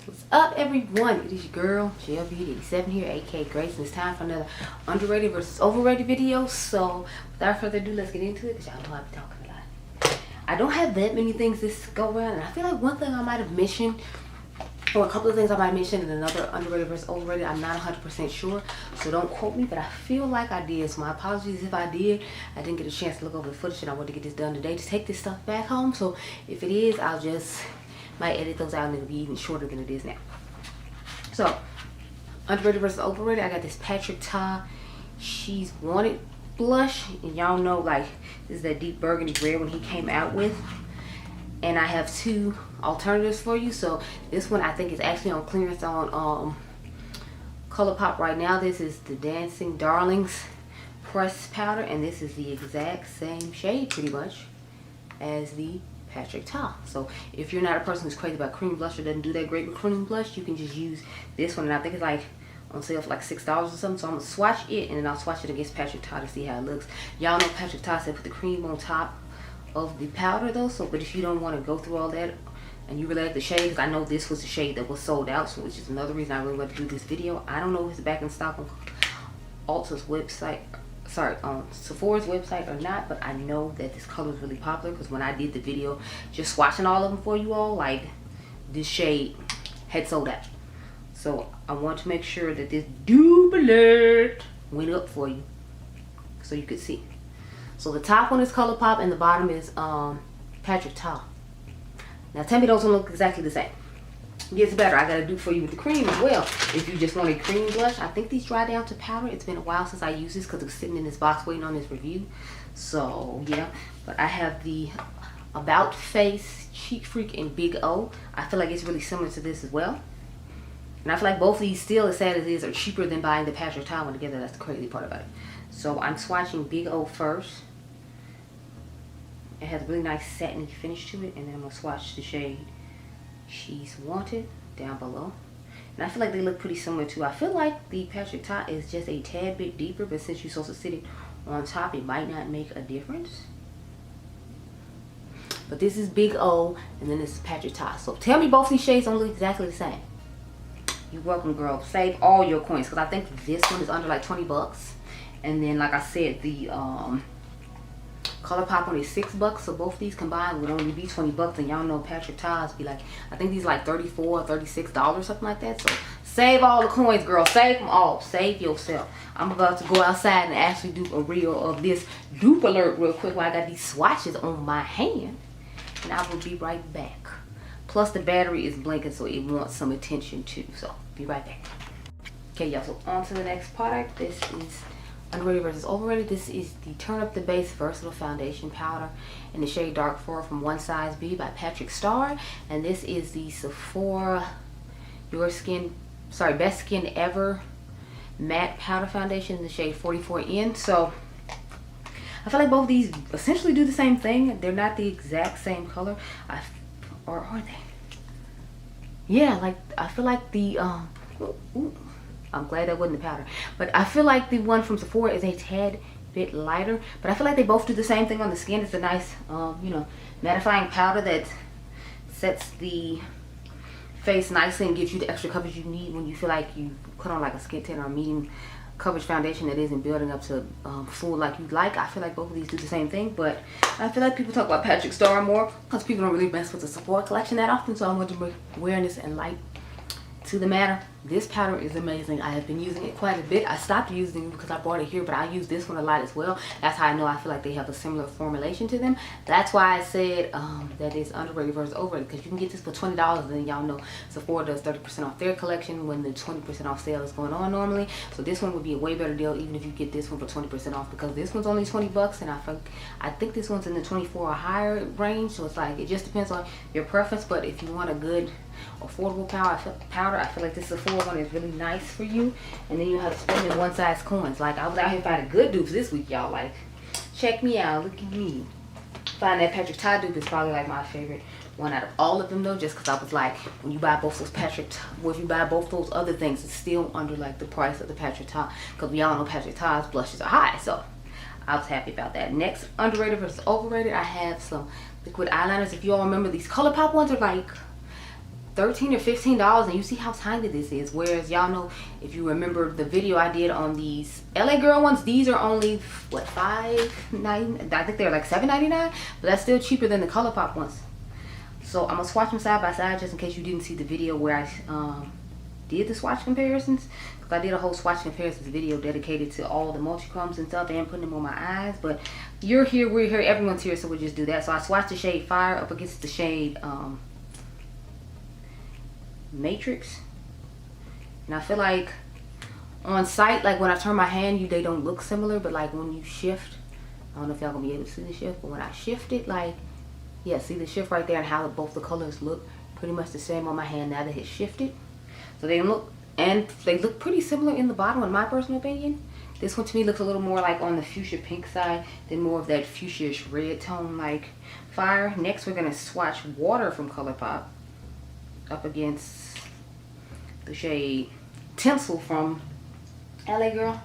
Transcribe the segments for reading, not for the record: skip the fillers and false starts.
What's up, everyone? It is your girl GELBEAUTY87 here, aka Grace, and it's time for another underrated versus overrated video. So without further ado, let's get into it because y'all know I be talking a lot. I don't have that many things this go around, and I feel like one thing I might have mentioned, or a couple of things I might mention in another underrated versus overrated, I'm not 100% sure, so don't quote me, but I feel like I did. So my apologies if I did. I didn't get a chance to look over the footage, and I wanted to get this done today to take this stuff back home. So if it is, I'll just might edit those out and it'll be even shorter than it is now. So underrated versus overrated, I got this Patrick Ta She's Wanted blush, and y'all know, like, this is that deep burgundy red one he came out with. And I have two alternatives for you. So this one I think is actually on clearance on ColourPop right now. This is the Dancing Darlings pressed powder, and this is the exact same shade pretty much as the Patrick Ta. So if you're not a person who's crazy about cream blush or doesn't do that great with cream blush, you can just use this one, and I think it's like on sale for like $6 or something. So I'm gonna swatch it, and then I'll swatch it against Patrick Ta to see how it looks. Y'all know Patrick Ta said put the cream on top of the powder though, so but if you don't want to go through all that and you really like the shade, because I know this was the shade that was sold out, so which is another reason I really want to do this video. I don't know if it's back in stock on Ulta's website, sorry, on Sephora's website or not, but I know that this color is really popular because when I did the video just swatching all of them for you all, like, this shade had sold out. So I want to make sure that this Dupe alert went up for you so you could see. So the top one is ColourPop and the bottom is Patrick Ta. Now tell me those don't look exactly the same. It gets better. I got a dupe for you with the cream as well. If you just want a cream blush, I think these dry down to powder. It's been a while since I used this because it was sitting in this box waiting on this review. So yeah, but I have the About Face, Cheek Freak, and Big O. I feel like it's really similar to this as well. And I feel like both of these, still as sad as it is, are cheaper than buying the Patrick Ta one together. That's the crazy part about it. So I'm swatching Big O first. It has a really nice satiny finish to it, and then I'm gonna swatch the shade She's Wanted down below. And I feel like they look pretty similar too. I feel like the Patrick Ta is just a tad bit deeper, but since you're supposed to sit it on top, it might not make a difference. But this is Big O, and then this is Patrick Ta. So tell me both these shades don't look exactly the same. You're welcome, girl. Save all your coins, because I think this one is under like 20 bucks. And then, like I said, the ColourPop one is $6, so both of these combined would only be 20 bucks, and y'all know Patrick Ta's be like, I think these like $34 or $36, something like that. So save all the coins, girl. Save them all. Save yourself. I'm about to go outside and actually do a reel of this dupe alert real quick while I got these swatches on my hand, and I will be right back. Plus the battery is blinking, so it wants some attention too. So be right back. Okay, y'all, so on to the next product. This is underrated versus overrated. This is the Turn Up the Base Versatile Foundation Powder in the shade Dark 4 from One Size Beauty by Patrick Starr. And this is the Sephora Best Skin Ever Matte Powder Foundation in the shade 44N. So I feel like both of these essentially do the same thing. They're not the exact same color. Or are they? Yeah, like, I feel like the I'm glad that wasn't the powder, but I feel like the one from Sephora is a tad bit lighter, but I feel like they both do the same thing on the skin. It's a nice you know, mattifying powder that sets the face nicely and gives you the extra coverage you need when you feel like you put on like a skin tint or a medium coverage foundation that isn't building up to full like you'd like. I feel like both of these do the same thing, but I feel like people talk about Patrick Starr more because people don't really mess with the Sephora collection that often, so I want to bring awareness and light to the matter. This powder is amazing. I have been using it quite a bit. I stopped using it because I bought it here, but I use this one a lot as well. That's how I know I feel like they have a similar formulation to them. That's why I said that it's underrated versus overrated, because you can get this for $20, and then y'all know Sephora does 30% off their collection when the 20% off sale is going on normally. So this one would be a way better deal even if you get this one for 20% off, because this one's only 20 bucks, and I think this one's in the 24 or higher range. So it's like, it just depends on your preference. But if you want a good affordable powder, I feel like this Sephora one is really nice for you, and then you have to spend in one size coins. Like, I was out here finding good dupes this week, y'all. Like, check me out, look at me. Find that Patrick Ta dupe is probably like my favorite one out of all of them though, just because I was like, when you buy both those if you buy both those other things, it's still under like the price of the Patrick Ta, because we all know Patrick Ta's blushes are high. So I was happy about that. Next, underrated versus overrated, I have some liquid eyeliners. If you all remember, these ColourPop ones are like $13 or $15, and you see how tiny this is. Whereas y'all know, if you remember the video I did on these LA Girl ones, these are only what, $5.99? I think they're like $7.99, but that's still cheaper than the ColourPop ones. So I'm gonna swatch them side by side just in case you didn't see the video where I did the swatch comparisons. Because I did a whole swatch comparisons video dedicated to all the multi-chromes and stuff and putting them on my eyes. But you're here, we're here, everyone's here, so we'll just do that. So I swatched the shade Fire up against the shade Matrix, and I feel like on sight, like when I turn my hand, they don't look similar, but like when you shift, I don't know if y'all gonna be able to see the shift, but when I shift it, like, yeah, see the shift right there and how both the colors look pretty much the same on my hand now that it's shifted. So they look pretty similar in the bottom, in my personal opinion. This one to me looks a little more like on the fuchsia pink side than more of that fuchsia-ish red tone like Fire. Next we're gonna swatch Water from ColourPop up against the shade Tinsel from LA Girl.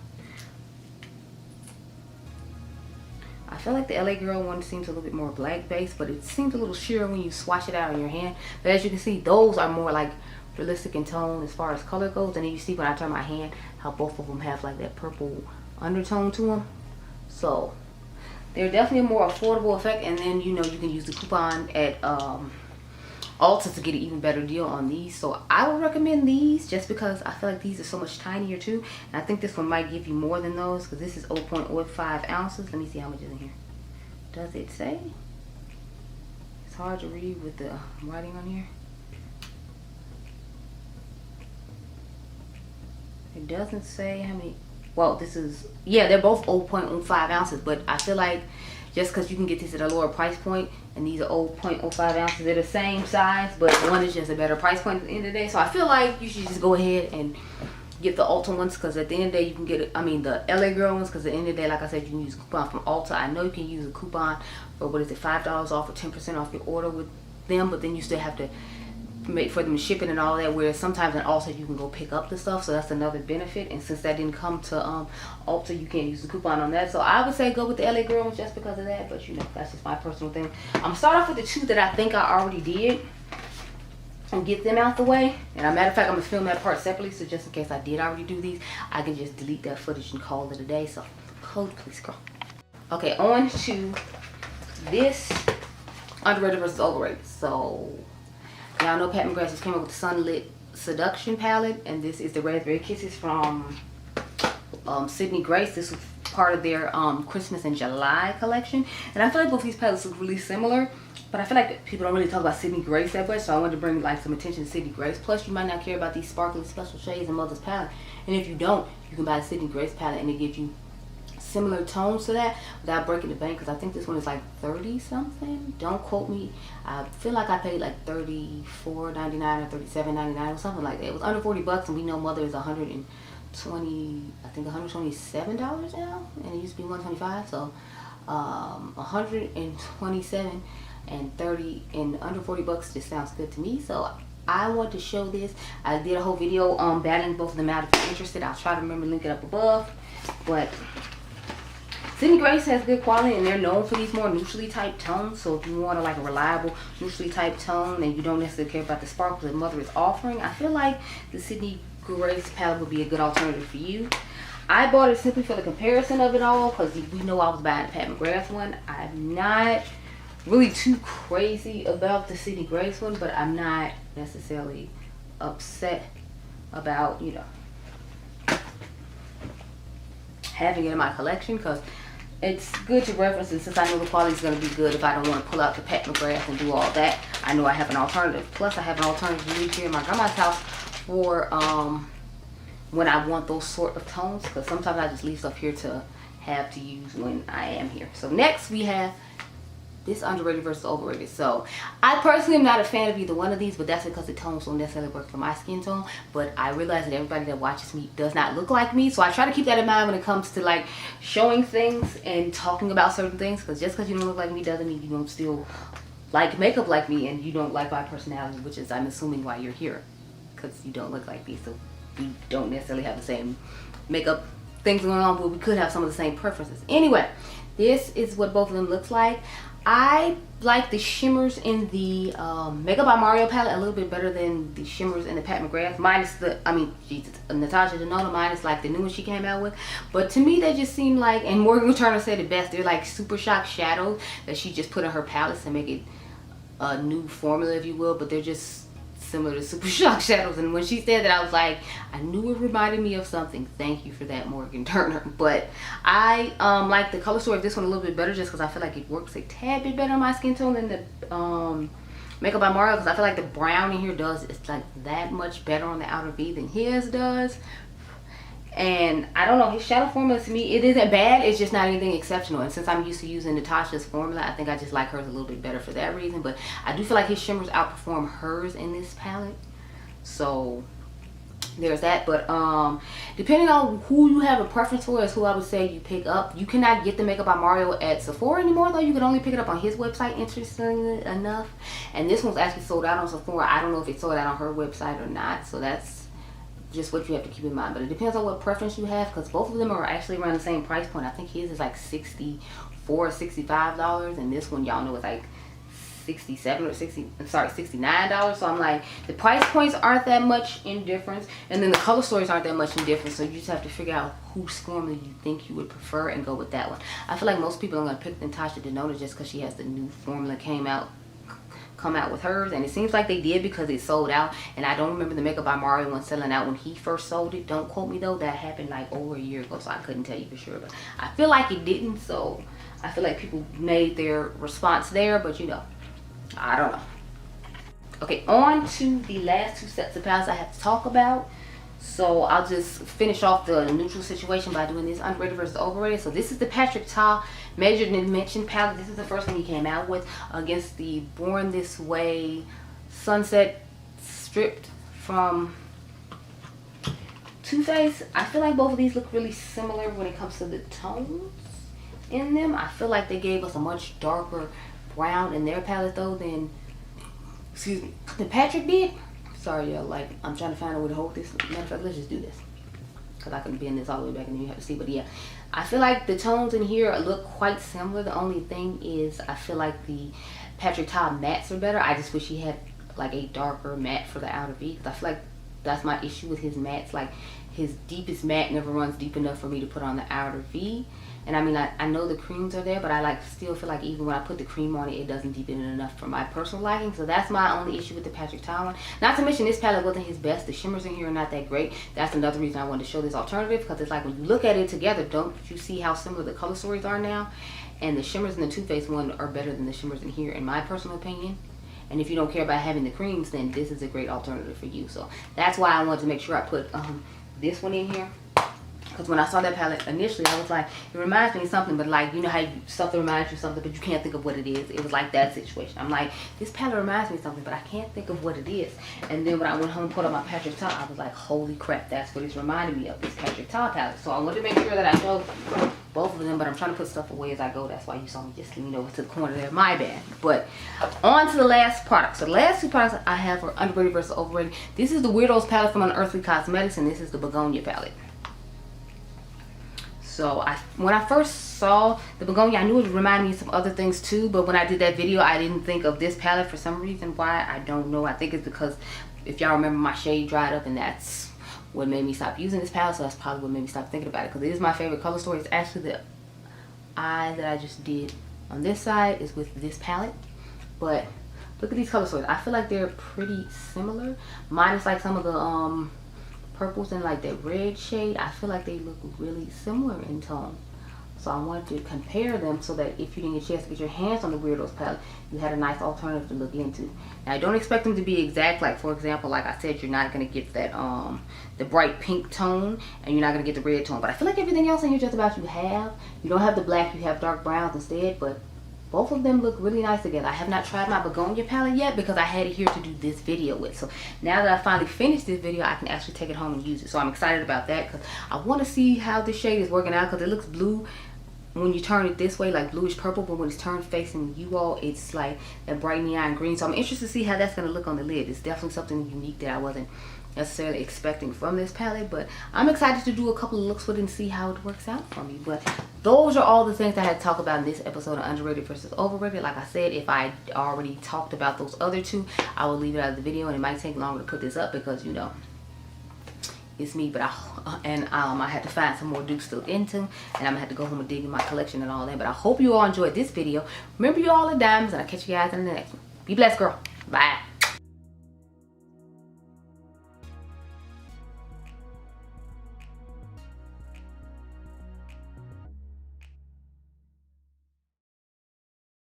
I feel like the LA Girl one seems a little bit more black based, but it seems a little sheer when you swatch it out in your hand. But as you can see, those are more like realistic in tone as far as color goes. And then you see when I turn my hand how both of them have like that purple undertone to them. So they're definitely a more affordable effect. And then, you know, you can use the coupon at Ulta to get an even better deal on these. So I would recommend these just because I feel like these are so much tinier too, and I think this one might give you more than those because this is 0.05 ounces. Let me see how much is in here. Does it say? It's hard to read with the writing on here. It doesn't say how many. Well, this is, yeah, they're both 0.05 ounces, but I feel like just because you can get this at a lower price point, and these are 0.05 ounces, they're the same size, but one is just a better price point at the end of the day. So I feel like you should just go ahead and get the Ulta ones, because at the end of the day you can get it, I mean the LA Girl ones, because at the end of the day, like I said, you can use a coupon from Ulta. I know you can use a coupon for, what is it, $5 off or 10% off your order with them, but then you still have to make for them shipping and all that, whereas sometimes in Ulta you can go pick up the stuff, so that's another benefit. And since that didn't come to Ulta, you can't use the coupon on that. So I would say go with the LA Girl ones just because of that, but you know, that's just my personal thing. I'm gonna start off with the two that I think I already did and get them out the way. And a matter of fact, I'm gonna film that part separately, so just in case I did already do these, I can just delete that footage and call it a day. So code please, girl. Okay, on to this underrated versus overrated. So y'all know Pat McGrath just came up with the Sunlit Seduction palette, and this is the Raspberry Kisses from Sydney Grace. This was part of their Christmas in July collection, and I feel like both these palettes look really similar, but I feel like people don't really talk about Sydney Grace that much, so I wanted to bring like some attention to Sydney Grace. Plus, you might not care about these sparkly special shades in Mother's palette, and if you don't, you can buy the Sydney Grace palette, and it gives you similar tones to that without breaking the bank, because I think this one is like 30 something. Don't quote me. I feel like I paid like $34.99 or $37.99 or something like that. It was under 40 bucks, and we know Mother is $127 now, and it used to be $125. So 127 and 30 and under 40 bucks just sounds good to me. So I want to show this. I did a whole video battling both of them out. If you're interested, I'll try to remember to link it up above. But Sydney Grace has good quality, and they're known for these more neutrally type tones. So if you want like a reliable neutrally type tone and you don't necessarily care about the sparkles that Mother is offering, I feel like the Sydney Grace palette would be a good alternative for you. I bought it simply for the comparison of it all, because we know I was buying the Pat McGrath one. I'm not really too crazy about the Sydney Grace one, but I'm not necessarily upset about, you know, having it in my collection, because it's good to reference, and since I know the quality is going to be good, if I don't want to pull out the Pat McGrath and do all that, I know I have an alternative. Plus I have an alternative to use here in my grandma's house for when I want those sort of tones, because sometimes I just leave stuff here to have to use when I am here. So next we have this underrated versus overrated. So I personally am not a fan of either one of these, but that's because the tones don't necessarily work for my skin tone. But I realize that everybody that watches me does not look like me, so I try to keep that in mind when it comes to like showing things and talking about certain things, because just because you don't look like me doesn't mean you don't still like makeup like me, and you don't like my personality, which is, I'm assuming, why you're here, because you don't look like me. So we don't necessarily have the same makeup things going on, but we could have some of the same preferences. Anyway, this is what both of them looks like. I like the shimmers in the Makeup by Mario palette a little bit better than the shimmers in the Pat McGrath. Minus the, I mean, Jesus, Natasha Denona, minus like the new one she came out with. But to me, they just seem like, and Morgan Turner said it best, they're like Super Shock shadows that she just put in her palettes to make it a new formula, if you will. But they're just similar to Super Shock shadows. And when she said that, I was like, I knew it reminded me of something. Thank you for that, Morgan Turner. But I like the color story of this one a little bit better, just because I feel like it works a tad bit better on my skin tone than the Makeup by Mario, because I feel like the brown in here does, it's like that much better on the outer V than his does. And I don't know, his shadow formula to me, it isn't bad, it's just not anything exceptional. And since I'm used to using Natasha's formula, I think I just like hers a little bit better for that reason. But I do feel like his shimmers outperform hers in this palette. So there's that. But depending on who you have a preference for is who I would say you pick up. You cannot get the Makeup by Mario at Sephora anymore, though. You can only pick it up on his website, interestingly enough. And this one's actually sold out on Sephora. I don't know if it's sold out on her website or not. So that's just what you have to keep in mind. But it depends on what preference you have, because both of them are actually around the same price point. I think his is like $64 $65, and this one, y'all know, it's like $67 or $69. So I'm like, the price points aren't that much in difference, and then the color stories aren't that much in difference. So you just have to figure out whose formula you think you would prefer and go with that one. I feel like most people are gonna pick Natasha Denona just because she has the new formula come out with hers, and it seems like they did because it sold out. And I don't remember the Makeup by Mario one selling out when he first sold it. Don't quote me though, that happened like over a year ago, so I couldn't tell you for sure, but I feel like it didn't. So I feel like people made their response there, but you know, I don't know. Okay, on to the last two sets of palettes I have to talk about. So I'll just finish off the neutral situation by doing this underrated versus overrated. So this is the Patrick Ta Measured Dimension palette. This is the first one he came out with, against the Born This Way Sunset stripped from Too Faced. I feel like both of these look really similar when it comes to the tones in them. I feel like they gave us a much darker brown in their palette though than, excuse me, than Patrick did. Sorry, y'all, like, I'm trying to find a way to hold this. Matter of fact, let's just do this, because I can bend this all the way back and then you have to see. But yeah, I feel like the tones in here look quite similar. The only thing is I feel like the Patrick Ta mattes are better. I just wish he had like a darker matte for the outer V, because I feel like that's my issue with his mattes. Like, his deepest matte never runs deep enough for me to put on the outer V. And I mean, I know the creams are there, but I like still feel like even when I put the cream on it, it doesn't deepen it enough for my personal liking. So that's my only issue with the Patrick Ta one. Not to mention, this palette wasn't his best. The shimmers in here are not that great. That's another reason I wanted to show this alternative, because it's like when you look at it together, don't you see how similar the color stories are now? And the shimmers in the Too Faced one are better than the shimmers in here, in my personal opinion. And if you don't care about having the creams, then this is a great alternative for you. So that's why I wanted to make sure I put this one in here. Because when I saw that palette initially, I was like, it reminds me of something, but like, you know how something reminds you of something, but you can't think of what it is. It was like that situation. I'm like, this palette reminds me of something, but I can't think of what it is. And then when I went home and put on my Patrick Ta, I was like, holy crap, that's what it's reminding me of, this Patrick Ta palette. So I wanted to make sure that I showed both of them, but I'm trying to put stuff away as I go. That's why you saw me just lean over to the corner there. My bad. But on to the last product. So the last two products I have are underrated versus overrated. This is the Weirdos palette from Unearthly Cosmetics, and this is the Begonia palette. So when I first saw the Begonia, I knew it would remind me of some other things too, but when I did that video, I didn't think of this palette for some reason. Why? I don't know. I think it's because, if y'all remember, my shade dried up, and that's what made me stop using this palette. So that's probably what made me stop thinking about it, because it is my favorite color story. It's actually the eye that I just did on this side is with this palette. But look at these color stories. I feel like they're pretty similar, minus like some of the purples and like that red shade. I feel like they look really similar in tone. So I wanted to compare them so that if you didn't get a chance to get your hands on the Weirdos palette, you had a nice alternative to look into. Now, I don't expect them to be exact. Like, for example, like I said, you're not going to get that the bright pink tone, and you're not going to get the red tone. But I feel like everything else in here just about you have. You don't have the black, you have dark browns instead, but both of them look really nice together. I have not tried my Begonia palette yet because I had it here to do this video with. So now that I finally finished this video, I can actually take it home and use it. So I'm excited about that, because I want to see how this shade is working out, because it looks blue when you turn it this way, like bluish purple, but when it's turned facing you all, it's like that bright neon green. So I'm interested to see how that's going to look on the lid. It's definitely something unique that I wasn't necessarily expecting from this palette, but I'm excited to do a couple of looks with it and see how it works out for me. But those are all the things I had to talk about in this episode of underrated versus overrated. Like I said, if I already talked about those other two, I will leave it out of the video, and it might take longer to put this up because, you know, it's me. But I had to find some more dupes to look into, and I'm gonna have to go home and dig in my collection and all that. But I hope you all enjoyed this video. Remember, you all are diamonds, and I'll catch you guys in the next one. Be blessed, girl. Bye.